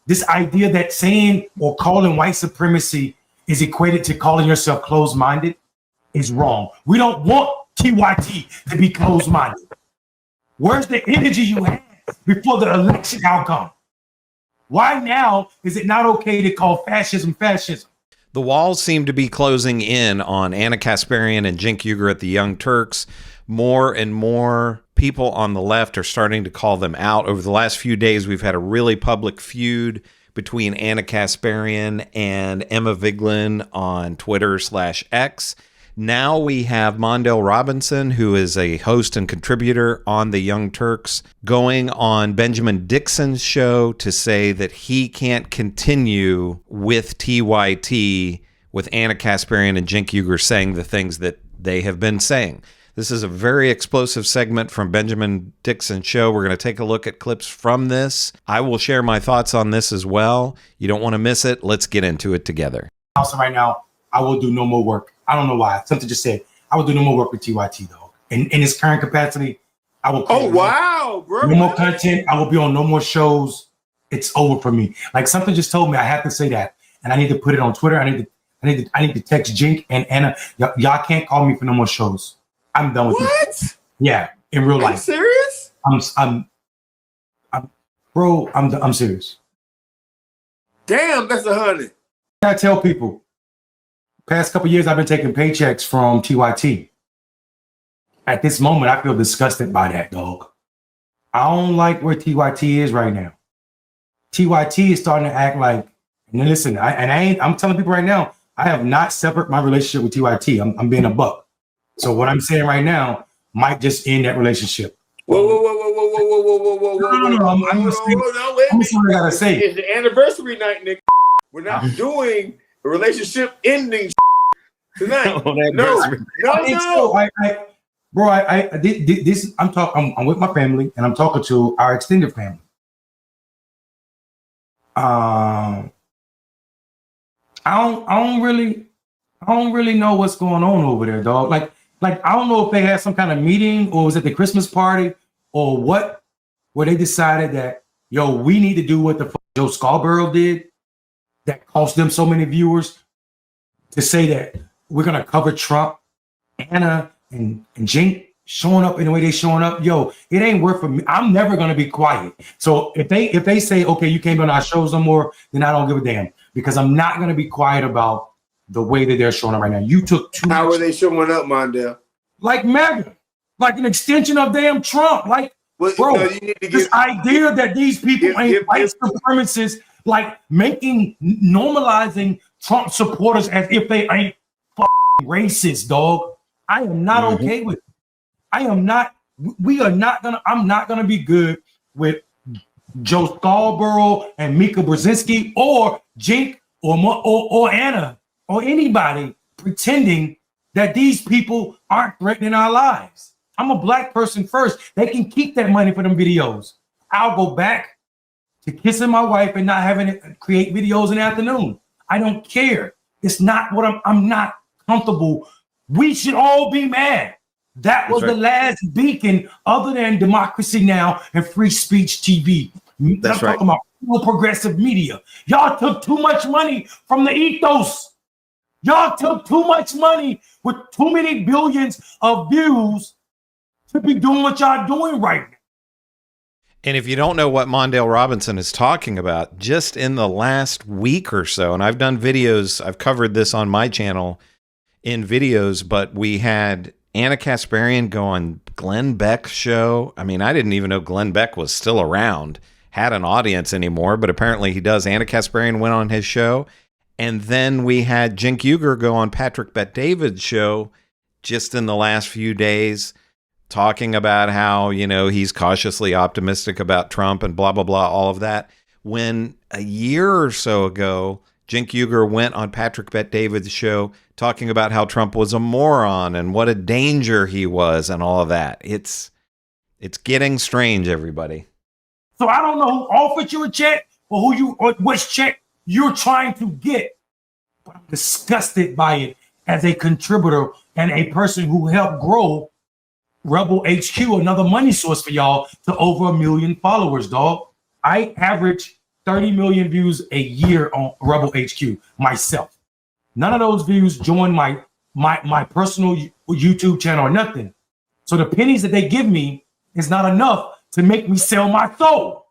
this idea that saying or calling white supremacy is equated to calling yourself closed-minded is wrong. We don't want TYT to be closed-minded. Where's the energy you had before the election outcome? Why now is it not okay to call fascism fascism? The walls seem to be closing in on Ana Kasparian and Cenk Uygur at the Young Turks. More and more people on the left are starting to call them out. Over the last few days, we've had a really public feud between Ana Kasparian and Emma Vigeland on Twitter/X. Now we have Mondale Robinson, who is a host and contributor on the Young Turks, going on Ben Dixon's show to say that he can't continue with TYT with Ana Kasparian and Cenk Uygur saying the things that they have been saying. This is a very explosive segment from Ben Dixon's show. We're going to take a look at clips from this. I will share my thoughts on this as well. You don't want to miss it. Let's get into it together. Also, right now, I will do no more work. I don't know why. Something just said I will do no more work with TYT though. In its current capacity, I will. Oh wow, bro! No more content. I will be on no more shows. It's over for me. Like something just told me I have to say that, and I need to put it on Twitter. I need to text Cenk and Ana. Y'all can't call me for no more shows. I'm done with what? This. Yeah, in real life. Are you serious? I'm serious. Damn, that's 100. I tell people. Past couple of years, I've been taking paychecks from TYT. At this moment, I feel disgusted by that, dog. I don't like where TYT is right now. TYT is starting to act like, and listen, I'm telling people right now, I have not severed my relationship with TYT. I'm being a buck. So what I'm saying right now might just end that relationship. Whoa. No, I'm gonna say what I gotta say. It's the anniversary night, nigga. We're not doing a relationship ending tonight. I'm with my family and I'm talking to our extended family. I don't really know what's going on over there, dog. Like I don't know if they had some kind of meeting or was it the Christmas party or what, where they decided that, yo, we need to do what the Joe Scarborough did that cost them so many viewers to say that we're going to cover Trump, Ana, and Cenk showing up in the way they showing up. Yo, it ain't worth for me. I'm never going to be quiet. So if they say, okay, you can't be on our shows no more, then I don't give a damn because I'm not going to be quiet about the way that they're showing up right now. You took too much. How are they showing up, Mondale? Like MAGA, like an extension of damn Trump. Like, bro, you need to this idea that these people ain't white supremacists, like normalizing Trump supporters as if they ain't racist, dog. I am not okay with it. I'm not gonna be good with Joe Scarborough and Mika Brzezinski or Cenk or Ana or anybody pretending that these people aren't threatening our lives. I'm a black person first. They can keep that money for them videos. I'll go back to kissing my wife and not having to create videos in the afternoon. I don't care. It's not what I'm not comfortable. We should all be mad. That was the last beacon other than Democracy Now! And Free Speech TV. That's right. Talking about real progressive media. Y'all took too much money from the ethos. Y'all took too much money with too many billions of views to be doing what y'all doing right now. And if you don't know what Mondale Robinson is talking about, just in the last week or so, and I've done videos, I've covered this on my channel in videos, but we had Ana Kasparian go on Glenn Beck's show. I mean, I didn't even know Glenn Beck was still around, had an audience anymore, but apparently he does. Ana Kasparian went on his show. And then we had Cenk Uygur go on Patrick Bet-David's show just in the last few days, talking about how, you know, he's cautiously optimistic about Trump and blah, blah, blah, all of that. When a year or so ago, Cenk Uygur went on Patrick Bet-David's show talking about how Trump was a moron and what a danger he was and all of that. It's getting strange, everybody. So I don't know who offered you a check or which check you're trying to get, but I'm disgusted by it as a contributor and a person who helped grow Rebel HQ, another money source for y'all, to over 1 million followers, dog. I average 30 million views a year on Rebel HQ myself. None of those views join my personal YouTube channel or nothing. So the pennies that they give me is not enough to make me sell my soul.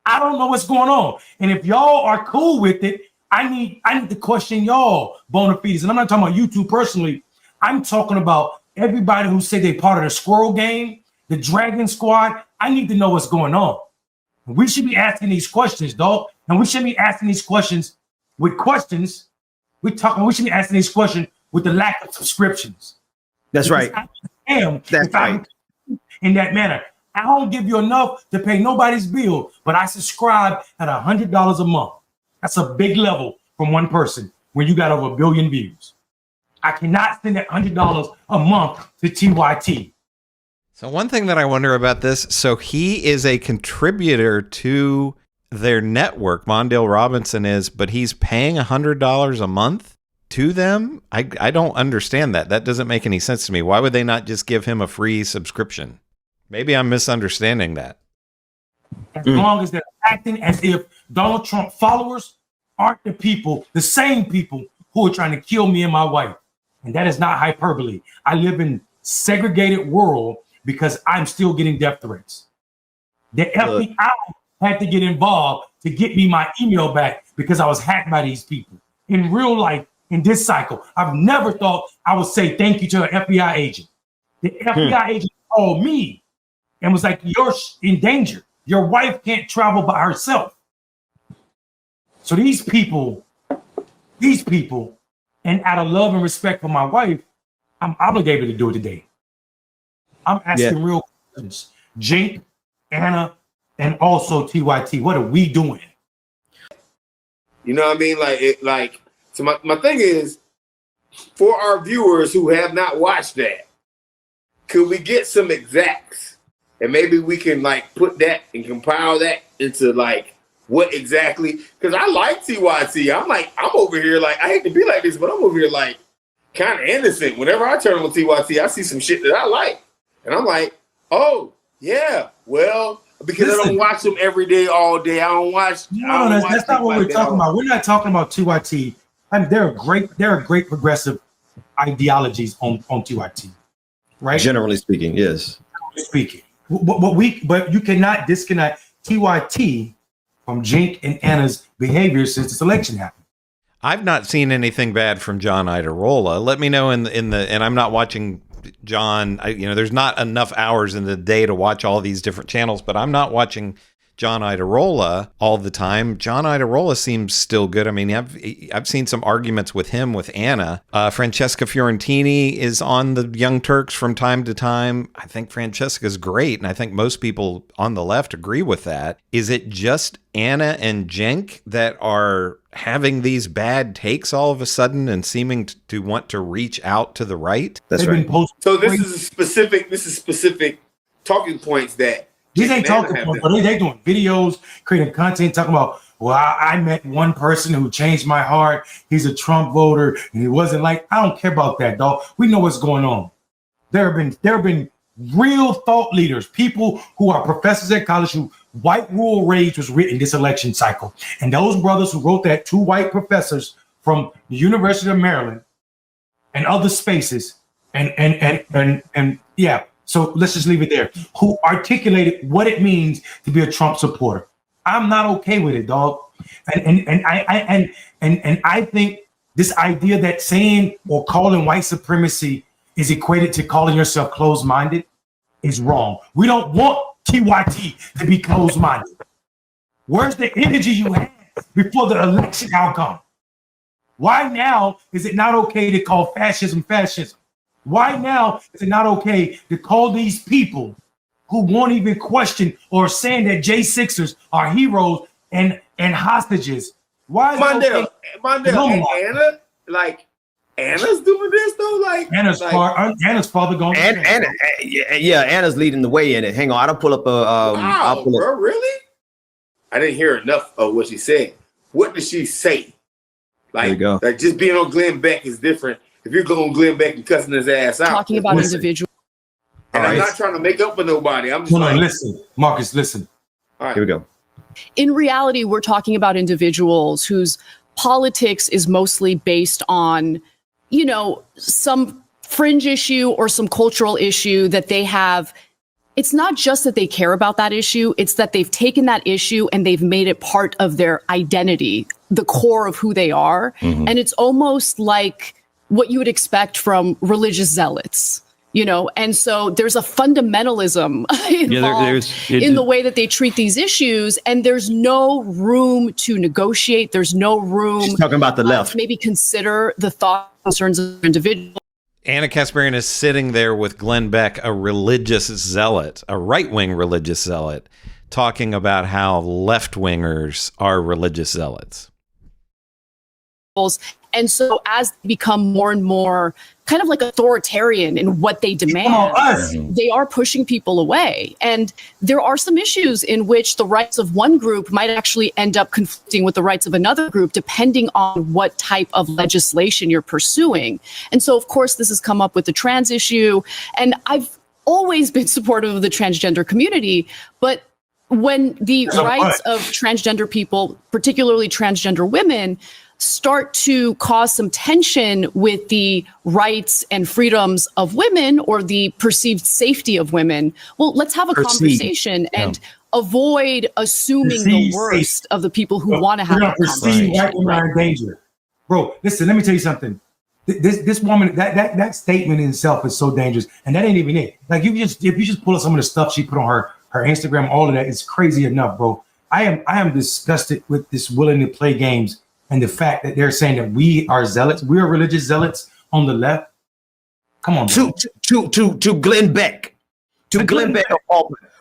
I don't know what's going on. And if y'all are cool with it, I need to question y'all bona fides. And I'm not talking about YouTube personally. I'm talking about everybody who say they part of the Squirrel Gang, the Dragon Squad. I need to know what's going on. We should be asking these questions, dog. And we should be asking these questions with questions. We should be asking these questions with the lack of subscriptions. That's right. That's right. In that manner. I don't give you enough to pay nobody's bill, but I subscribe at $100 a month. That's a big level from one person when you got over 1 billion views. I cannot send that $100 a month to TYT. So one thing that I wonder about this, so he is a contributor to their network, Mondale Robinson is, but he's paying $100 a month to them? I don't understand that. That doesn't make any sense to me. Why would they not just give him a free subscription? Maybe I'm misunderstanding that. As long as they're acting as if Donald Trump followers aren't the same people who are trying to kill me and my wife. And that is not hyperbole. I live in segregated world because I'm still getting death threats. The FBI had to get involved to get me my email back because I was hacked by these people. In real life, in this cycle, I've never thought I would say thank you to an FBI agent. The FBI agent called me and was like, you're in danger. Your wife can't travel by herself. So these people, and out of love and respect for my wife, I'm obligated to do it today. I'm asking real questions. Cenk, Ana, and also TYT, what are we doing? You know what I mean? So my thing is, for our viewers who have not watched that, could we get some exacts? And maybe we can put that and compile that into what exactly, because I like TYT. I'm over here I hate to be like this, but I'm over here kind of innocent. Whenever I turn on TYT, I see some shit that I like. And I'm like, oh, yeah, well, because I don't watch them every day, all day. I don't watch. No, that's not what we're talking about. We're not talking about TYT. I mean, there are great progressive ideologies on TYT, right? Generally speaking, yes. But you cannot disconnect TYT from Cenk and Ana's behavior since this election happened. I've not seen anything bad from John Iderola. Let me know in the and I'm not watching John. There's not enough hours in the day to watch all these different channels, but I'm not watching John Iderola all the time. John Iderola seems still good. I mean, I've seen some arguments with him with Ana. Francesca Fiorentini is on the Young Turks from time to time. I think Francesca's great, and I think most people on the left agree with that. Is it just Ana and Cenk that are having these bad takes all of a sudden and seeming to want to reach out to the right? That's right. So this is specific talking points that these ain't talking points, but they doing videos, creating content, talking about, well, I met one person who changed my heart. He's a Trump voter, and he wasn't I don't care about that, dog. We know what's going on. There have been real thought leaders, people who are professors at college who White Rule Rage was written this election cycle. And those brothers who wrote that, 2 white professors from the University of Maryland and other spaces, and yeah. So let's just leave it there. Who articulated what it means to be a Trump supporter? I'm not okay with it, dog. And I think this idea that saying or calling white supremacy is equated to calling yourself closed-minded is wrong. We don't want TYT to be closed-minded. Where's the energy you had before the election outcome? Why now is it not okay to call fascism fascism? Why now is it not okay to call these people who won't even question or saying that J6ers are heroes and hostages? Why is Mondale and Ana, Ana's doing this though? Ana's father going. Ana's leading the way in it. Hang on, I don't pull up a. Wow, bro, really? I didn't hear enough of what she said. What did she say? There you go. Just being on Glenn Beck is different. If you're going Glenn Beck and cussing his ass out, talking about individuals. And I'm not trying to make up for nobody. I'm just listen, Marcus, listen. All right. Here we go. In reality, we're talking about individuals whose politics is mostly based on, you know, some fringe issue or some cultural issue that they have. It's not just that they care about that issue, it's that they've taken that issue and they've made it part of their identity, the core of who they are. And it's almost like what you would expect from religious zealots, you know? And so there's a fundamentalism involved in the way that they treat these issues, and there's no room to negotiate. There's no room. She's talking about the left. To maybe consider the thoughts and concerns of individuals. Ana Kasparian is sitting there with Glenn Beck, a religious zealot, a right-wing religious zealot, talking about how left-wingers are religious zealots. And so as they become more and more kind of like authoritarian in what they demand, they are pushing people away. And there are some issues in which the rights of one group might actually end up conflicting with the rights of another group, depending on what type of legislation you're pursuing. And so, of course, this has come up with the trans issue. And I've always been supportive of the transgender community, but when the rights of transgender people, particularly transgender women, start to cause some tension with the rights and freedoms of women or the perceived safety of women, well, let's have a conversation and avoid assuming the worst of the people who want to have that conversation. White women are in danger. Bro, listen, let me tell you something. This woman, that statement in itself is so dangerous. And that ain't even it. Like, if you just pull up some of the stuff she put on her Instagram, all of that, it's crazy enough, bro. I am disgusted with this willing to play games. And the fact that they're saying that we are zealots, we are religious zealots on the left. Come on, bro. To Glenn Beck, Glenn Beck,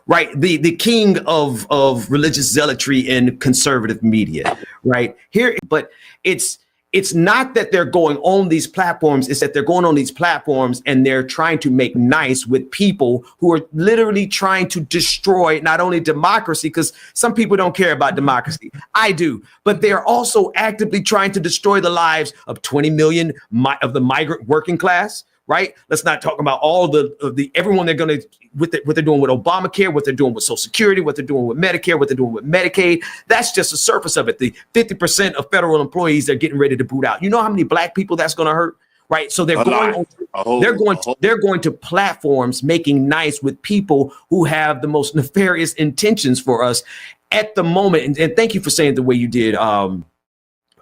right? The king of religious zealotry in conservative media, right here. But it's not that they're going on these platforms. It's that they're going on these platforms and they're trying to make nice with people who are literally trying to destroy not only democracy, because some people don't care about democracy. I do. But they're also actively trying to destroy the lives of 20 million of the migrant working class. Right. Let's not talk about all the everyone they're going to what they're doing with Obamacare, what they're doing with Social Security, what they're doing with Medicare, what they're doing with Medicaid. That's just the surface of it. The 50% of federal employees they're getting ready to boot out. You know how many black people that's going to hurt? Right. So they're going to platforms making nice with people who have the most nefarious intentions for us at the moment. And thank you for saying the way you did,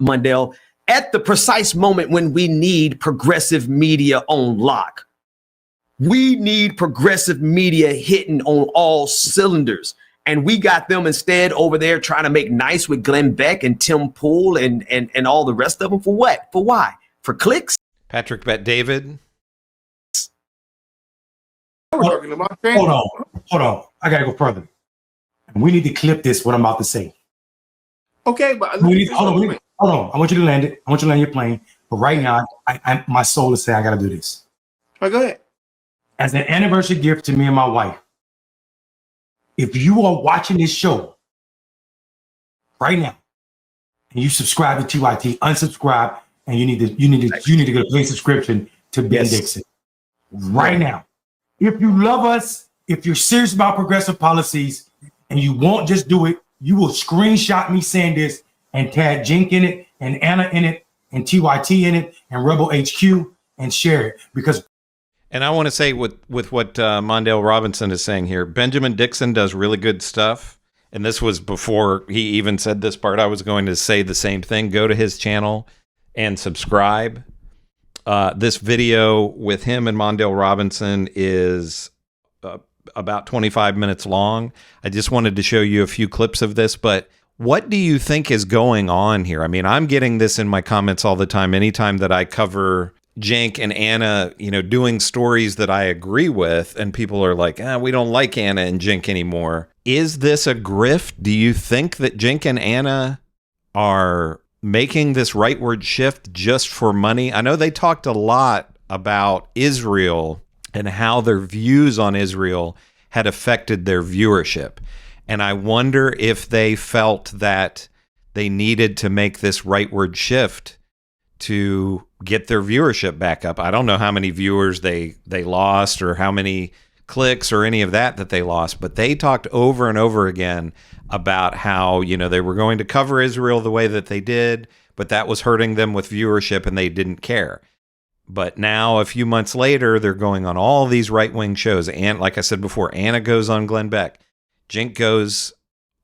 Mondale. At the precise moment when we need progressive media on lock. We need progressive media hitting on all cylinders. And we got them instead over there trying to make nice with Glenn Beck and Tim Pool and all the rest of them. For what? For why? For clicks? Patrick Bet David. Hold on. I got to go further. We need to clip this, what I'm about to say. Okay, but Hold on. I want you to land it. I want you to land your plane. But right now, my soul is saying I got to do this. All right, go ahead. As an anniversary gift to me and my wife, if you are watching this show right now and you subscribe to TYT, unsubscribe, and you need to get a paid subscription to Ben Dixon right now. If you love us, if you're serious about progressive policies, and you won't just do it, you will screenshot me saying this and tag Cenk in it, and Ana in it, and TYT in it, and Rebel HQ, and share it. Because, and I want to say with what Mondale Robinson is saying here, Benjamin Dixon does really good stuff. And this was before he even said this part. I was going to say the same thing. Go to his channel and subscribe. This video with him and Mondale Robinson is about 25 minutes long. I just wanted to show you a few clips of this, but what do you think is going on here? I mean, I'm getting this in my comments all the time. Anytime that I cover Cenk and Ana, doing stories that I agree with, and people are like, we don't like Ana and Cenk anymore. Is this a grift? Do you think that Cenk and Ana are making this rightward shift just for money? I know they talked a lot about Israel and how their views on Israel had affected their viewership. And I wonder if they felt that they needed to make this rightward shift to get their viewership back up. I don't know how many viewers they lost or how many clicks or any of that they lost, but they talked over and over again about how, you know, they were going to cover Israel the way that they did, but that was hurting them with viewership and they didn't care. But now, a few months later, they're going on all these right-wing shows. And like I said before, Anna goes on Glenn Beck. Cenk goes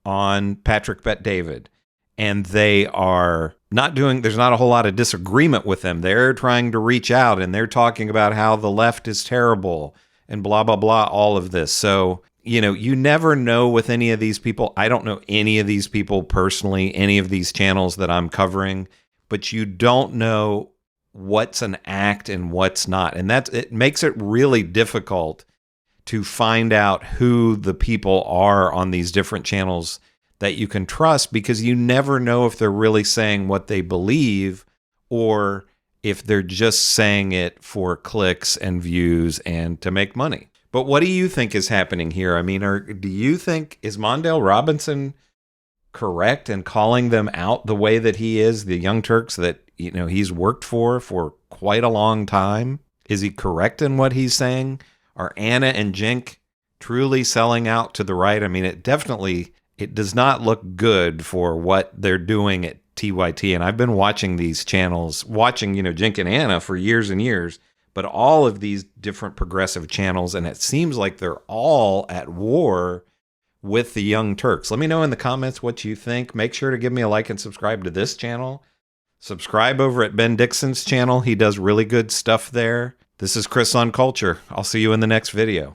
on Patrick Bet-David. And they are not doing, there's not a whole lot of disagreement with them. They're trying to reach out and they're talking about how the left is terrible and blah, blah, blah, all of this. So, you know, you never know with any of these people. I don't know any of these people personally, any of these channels that I'm covering, but you don't know what's an act and what's not. And it makes it really difficult to find out who the people are on these different channels that you can trust, because you never know if they're really saying what they believe or if they're just saying it for clicks and views and to make money. But what do you think is happening here? I mean, do you think, is Mondale Robinson correct in calling them out the way that he is, the Young Turks that, you know, he's worked for quite a long time? Is he correct in what he's saying? Are Anna and Cenk truly selling out to the right? I mean, it does not look good for what they're doing at TYT. And I've been watching these channels, you know, Cenk and Ana for years and years, but all of these different progressive channels, and it seems like they're all at war with the Young Turks. Let me know in the comments what you think. Make sure to give me a like and subscribe to this channel. Subscribe over at Ben Dixon's channel. He does really good stuff there. This is Chris on Culture. I'll see you in the next video.